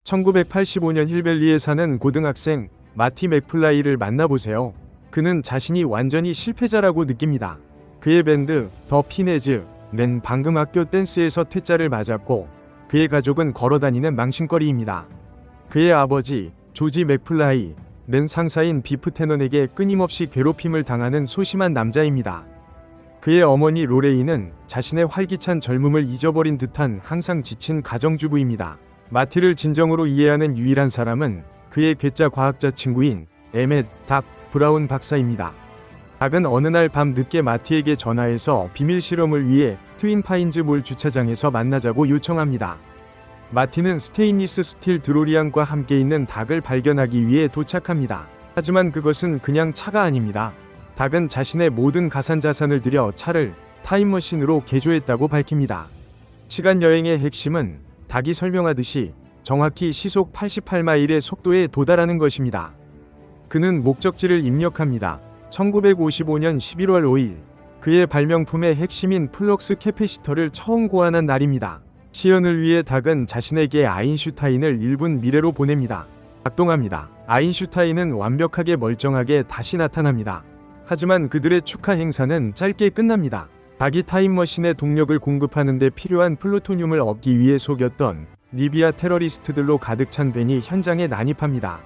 1985년 힐밸리에 사는 고등학생 마티 맥플라이를 만나보세요. 그는 자신이 완전히 실패자라고 느낍니다. 그의 밴드 더 피네즈는 방금 학교 댄스에서 퇴짜를 맞았고 그의 가족은 걸어다니는 망신거리입니다. 그의 아버지 조지 맥플라이는 상사인 비프 테넌에게 끊임없이 괴롭힘을 당하는 소심한 남자입니다. 그의 어머니 로레이는 자신의 활기찬 젊음을 잊어버린 듯한 항상 지친 가정주부입니다. 마티를 진정으로 이해하는 유일한 사람은 그의 괴짜 과학자 친구인 에멧 닥 브라운 박사입니다. 닥은 어느 날 밤 늦게 마티에게 전화해서 비밀 실험을 위해 트윈 파인즈 몰 주차장에서 만나자고 요청합니다. 마티는 스테인리스 스틸 드로리안과 함께 있는 닥을 발견하기 위해 도착합니다. 하지만 그것은 그냥 차가 아닙니다. 닥은 자신의 모든 가산자산을 들여 차를 타임머신으로 개조했다고 밝힙니다. 시간 여행의 핵심은 닥이 설명하듯이 정확히 시속 88마일의 속도에 도달하는 것입니다. 그는 목적지를 입력합니다. 1955년 11월 5일, 그의 발명품의 핵심인 플럭스 캐패시터를 처음 고안한 날입니다. 시연을 위해 닥은 자신에게 아인슈타인을 1분 미래로 보냅니다. 작동합니다. 아인슈타인은 완벽하게 멀쩡하게 다시 나타납니다. 하지만 그들의 축하 행사는 짧게 끝납니다. 닥이 타임머신의 동력을 공급하는 데 필요한 플루토늄을 얻기 위해 속였던 리비아 테러리스트들로 가득 찬 밴이 현장에 난입합니다.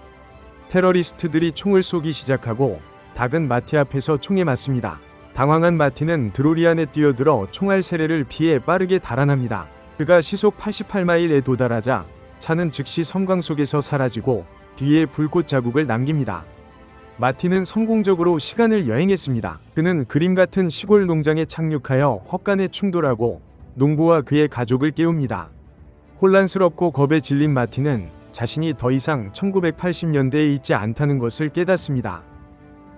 테러리스트들이 총을 쏘기 시작하고 닥은 마티 앞에서 총에 맞습니다. 당황한 마티는 드로리안에 뛰어들어 총알 세례를 피해 빠르게 달아납니다. 그가 시속 88마일에 도달하자 차는 즉시 섬광 속에서 사라지고 뒤에 불꽃 자국을 남깁니다. 마티는 성공적으로 시간을 여행했습니다. 그는 그림 같은 시골 농장에 착륙하여 헛간에 충돌하고 농부와 그의 가족을 깨웁니다. 혼란스럽고 겁에 질린 마티는 자신이 더 이상 1980년대에 있지 않다는 것을 깨닫습니다.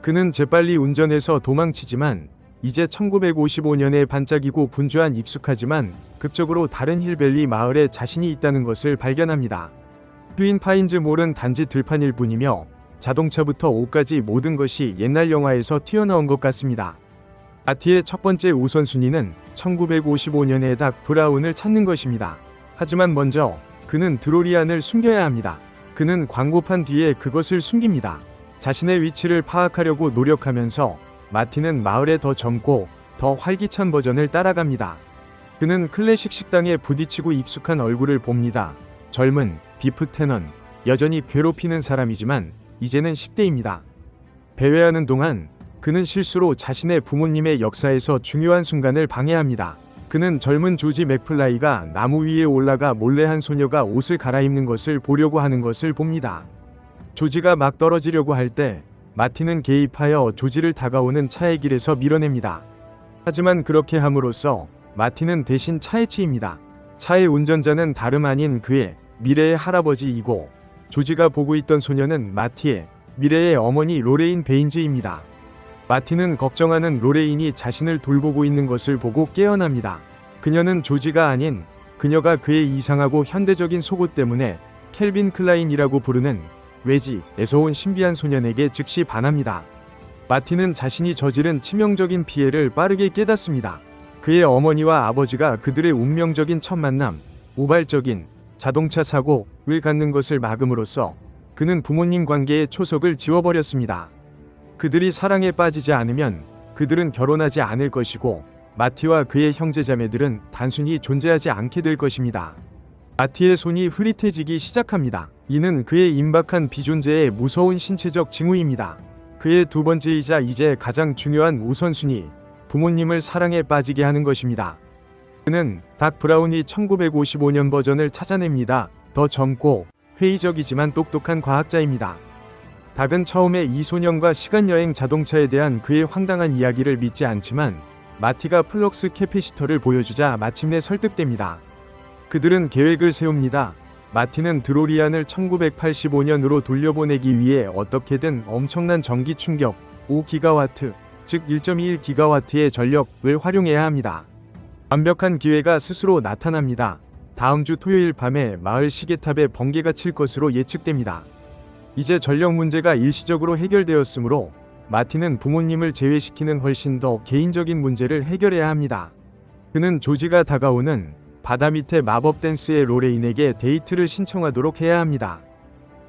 그는 재빨리 운전해서 도망치지만 이제 1955년에 반짝이고 분주한 익숙하지만 극적으로 다른 힐밸리 마을에 자신이 있다는 것을 발견합니다. 트윈 파인즈 몰은 단지 들판일 뿐이며 자동차부터 옷까지 모든 것이 옛날 영화에서 튀어나온 것 같습니다. 마티의 첫 번째 우선순위는 1955년의 닥 브라운을 찾는 것입니다. 하지만 먼저 그는 드로리안을 숨겨야 합니다. 그는 광고판 뒤에 그것을 숨깁니다. 자신의 위치를 파악하려고 노력하면서 마티는 마을의 더 젊고 더 활기찬 버전을 따라갑니다. 그는 클래식 식당에 부딪히고 익숙한 얼굴을 봅니다. 젊은 비프 테넌, 여전히 괴롭히는 사람이지만 이제는 10대입니다. 배회하는 동안 그는 실수로 자신의 부모님의 역사에서 중요한 순간을 방해합니다. 그는 젊은 조지 맥플라이가 나무 위에 올라가 몰래 한 소녀가 옷을 갈아입는 것을 보려고 하는 것을 봅니다. 조지가 막 떨어지려고 할 때 마티는 개입하여 조지를 다가오는 차의 길에서 밀어냅니다. 하지만 그렇게 함으로써 마티는 대신 차에 치입니다. 차의 운전자는 다름 아닌 그의 미래의 할아버지이고 조지가 보고 있던 소녀는 마티의 미래의 어머니 로레인 베인즈입니다. 마티는 걱정하는 로레인이 자신을 돌보고 있는 것을 보고 깨어납니다. 그녀는 조지가 아닌 그녀가 그의 이상하고 현대적인 속옷 때문에 켈빈 클라인이라고 부르는 외지에서 온 신비한 소년에게 즉시 반합니다. 마티는 자신이 저지른 치명적인 피해를 빠르게 깨닫습니다. 그의 어머니와 아버지가 그들의 운명적인 첫 만남, 우발적인 자동차 사고를 갖는 것을 막음으로써 그는 부모님 관계의 초석을 지워버렸습니다. 그들이 사랑에 빠지지 않으면 그들은 결혼하지 않을 것이고 마티와 그의 형제자매들은 단순히 존재하지 않게 될 것입니다. 마티의 손이 흐릿해지기 시작합니다. 이는 그의 임박한 비존재의 무서운 신체적 징후입니다. 그의 두 번째이자 이제 가장 중요한 우선순위, 부모님을 사랑에 빠지게 하는 것입니다. 그는 닥 브라운이 1955년 버전을 찾아냅니다. 더 젊고 회의적이지만 똑똑한 과학자입니다. 닥은 처음에 이 소년과 시간여행 자동차에 대한 그의 황당한 이야기를 믿지 않지만 마티가 플럭스 캐패시터를 보여주자 마침내 설득됩니다. 그들은 계획을 세웁니다. 마티는 드로리안을 1985년으로 돌려보내기 위해 어떻게든 엄청난 전기 충격 5기가와트, 즉 1.21기가와트의 전력을 활용해야 합니다. 완벽한 기회가 스스로 나타납니다. 다음 주 토요일 밤에 마을 시계탑에 번개가 칠 것으로 예측됩니다. 이제 전력 문제가 일시적으로 해결되었으므로 마티는 부모님을 제외시키는 훨씬 더 개인적인 문제를 해결해야 합니다. 그는 조지가 다가오는 바다 밑에 마법 댄스의 로레인에게 데이트를 신청하도록 해야 합니다.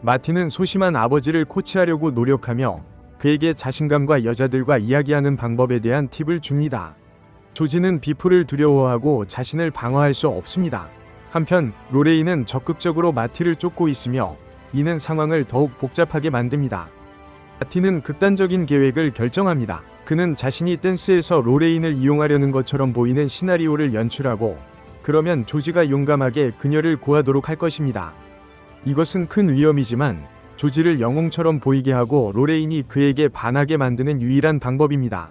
마티는 소심한 아버지를 코치하려고 노력하며 그에게 자신감과 여자들과 이야기하는 방법에 대한 팁을 줍니다. 조지는 비프를 두려워하고 자신을 방어할 수 없습니다. 한편 로레인은 적극적으로 마티를 쫓고 있으며 이는 상황을 더욱 복잡하게 만듭니다. 마티는 극단적인 계획을 결정합니다. 그는 자신이 댄스에서 로레인을 이용하려는 것처럼 보이는 시나리오를 연출하고 그러면 조지가 용감하게 그녀를 구하도록 할 것입니다. 이것은 큰 위험이지만 조지를 영웅처럼 보이게 하고 로레인이 그에게 반하게 만드는 유일한 방법입니다.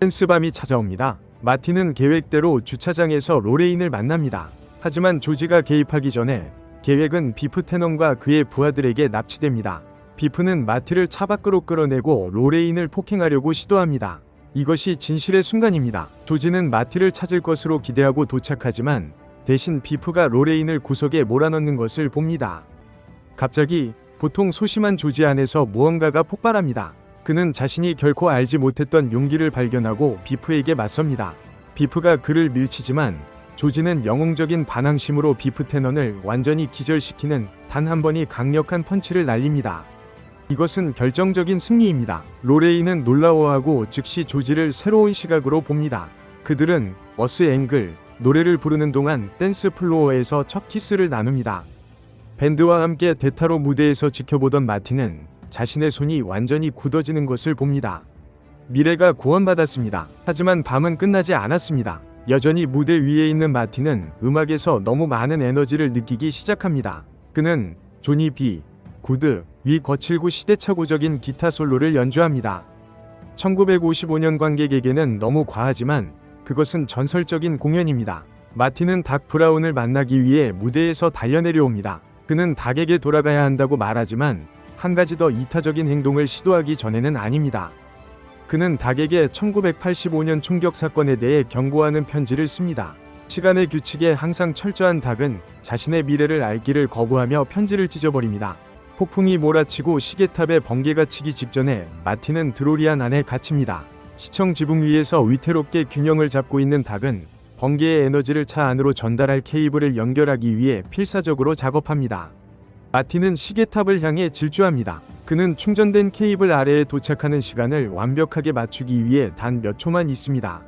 댄스밤이 찾아옵니다. 마티는 계획대로 주차장에서 로레인을 만납니다. 하지만 조지가 개입하기 전에 계획은 비프 테넌과 그의 부하들에게 납치됩니다. 비프는 마티를 차 밖으로 끌어내고 로레인을 폭행하려고 시도합니다. 이것이 진실의 순간입니다. 조지는 마티를 찾을 것으로 기대하고 도착하지만 대신 비프가 로레인을 구석에 몰아넣는 것을 봅니다. 갑자기 보통 소심한 조지 안에서 무언가가 폭발합니다. 그는 자신이 결코 알지 못했던 용기를 발견하고 비프에게 맞섭니다. 비프가 그를 밀치지만 조지는 영웅적인 반항심으로 비프 테넌을 완전히 기절시키는 단 한 번이 강력한 펀치를 날립니다. 이것은 결정적인 승리입니다. 로레인은 놀라워하고 즉시 조지를 새로운 시각으로 봅니다. 그들은 어스 앵글 노래를 부르는 동안 댄스 플로어에서 첫 키스를 나눕니다. 밴드와 함께 대타로 무대에서 지켜보던 마티는 자신의 손이 완전히 굳어지는 것을 봅니다. 미래가 구원받았습니다. 하지만 밤은 끝나지 않았습니다. 여전히 무대 위에 있는 마티는 음악에서 너무 많은 에너지를 느끼기 시작합니다. 그는 조니 비 구드 위 거칠고 시대착오적인 기타 솔로를 연주합니다. 1955년 관객에게는 너무 과하지만 그것은 전설적인 공연입니다. 마티는 닥 브라운을 만나기 위해 무대에서 달려내려옵니다. 그는 닥에게 돌아가야 한다고 말하지만 한 가지 더 이타적인 행동을 시도하기 전에는 아닙니다. 그는 닥에게 1985년 총격 사건에 대해 경고하는 편지를 씁니다. 시간의 규칙에 항상 철저한 닥은 자신의 미래를 알기를 거부하며 편지를 찢어버립니다. 폭풍이 몰아치고 시계탑에 번개가 치기 직전에 마티는 드로리안 안에 갇힙니다. 시청 지붕 위에서 위태롭게 균형을 잡고 있는 닥은 번개의 에너지를 차 안으로 전달할 케이블을 연결하기 위해 필사적으로 작업합니다. 마티는 시계탑을 향해 질주합니다. 그는 충전된 케이블 아래에 도착하는 시간을 완벽하게 맞추기 위해 단 몇 초만 있습니다.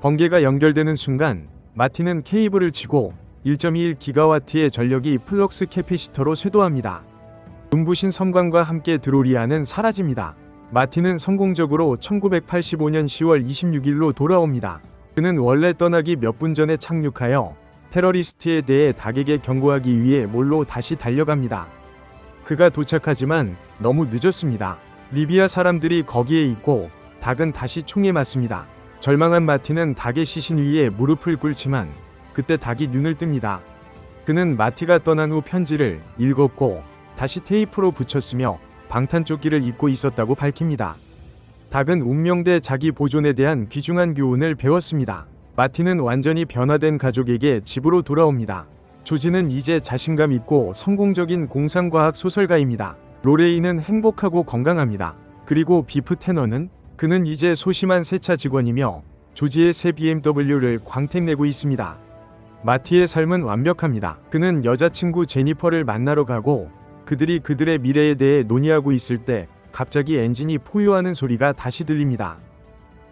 번개가 연결되는 순간 마티는 케이블을 치고 1.21기가와트의 전력이 플럭스 캐피시터로 쇄도합니다. 눈부신 섬광과 함께 드로리안은 사라집니다. 마티는 성공적으로 1985년 10월 26일로 돌아옵니다. 그는 원래 떠나기 몇 분 전에 착륙하여 테러리스트에 대해 닥에게 경고하기 위해 몰로 다시 달려갑니다. 그가 도착하지만 너무 늦었습니다. 리비아 사람들이 거기에 있고 닥은 다시 총에 맞습니다. 절망한 마티는 닥의 시신 위에 무릎을 꿇지만 그때 닥이 눈을 뜹니다. 그는 마티가 떠난 후 편지를 읽었고 다시 테이프로 붙였으며 방탄조끼를 입고 있었다고 밝힙니다. 닥은 운명대 자기 보존에 대한 귀중한 교훈을 배웠습니다. 마티는 완전히 변화된 가족에게 집으로 돌아옵니다. 조지는 이제 자신감 있고 성공적인 공상과학 소설가입니다. 로레인은 행복하고 건강합니다. 그리고 비프 테너는 그는 이제 소심한 세차 직원이며 조지의 새 BMW를 광택내고 있습니다. 마티의 삶은 완벽합니다. 그는 여자친구 제니퍼를 만나러 가고 그들이 그들의 미래에 대해 논의하고 있을 때 갑자기 엔진이 포효하는 소리가 다시 들립니다.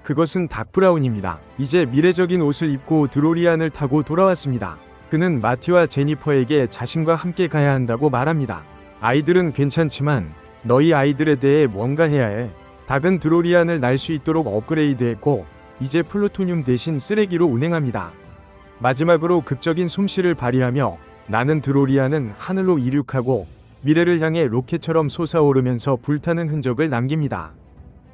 그것은 닥 브라운입니다. 이제 미래적인 옷을 입고 드로리안을 타고 돌아왔습니다. 그는 마티와 제니퍼에게 자신과 함께 가야 한다고 말합니다. 아이들은 괜찮지만 너희 아이들에 대해 뭔가 해야 해. 닥은 드로리안을 날 수 있도록 업그레이드했고 이제 플루토늄 대신 쓰레기로 운행합니다. 마지막으로 극적인 솜씨를 발휘하며 나는 드로리안은 하늘로 이륙하고 미래를 향해 로켓처럼 솟아오르면서 불타는 흔적을 남깁니다.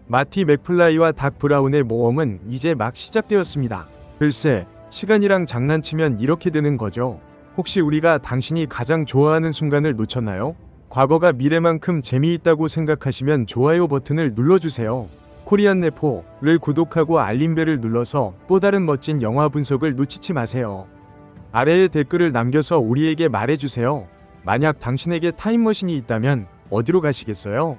마티 맥플라이와 닥 브라운의 모험은 이제 막 시작되었습니다. 글쎄, 시간이랑 장난치면 이렇게 되는 거죠. 혹시 우리가 당신이 가장 좋아하는 순간을 놓쳤나요? 과거가 미래만큼 재미있다고 생각하시면 좋아요 버튼을 눌러주세요. 코리안 네포를 구독하고 알림벨을 눌러서 또 다른 멋진 영화 분석을 놓치지 마세요. 아래에 댓글을 남겨서 우리에게 말해주세요. 만약 당신에게 타임머신이 있다면 어디로 가시겠어요?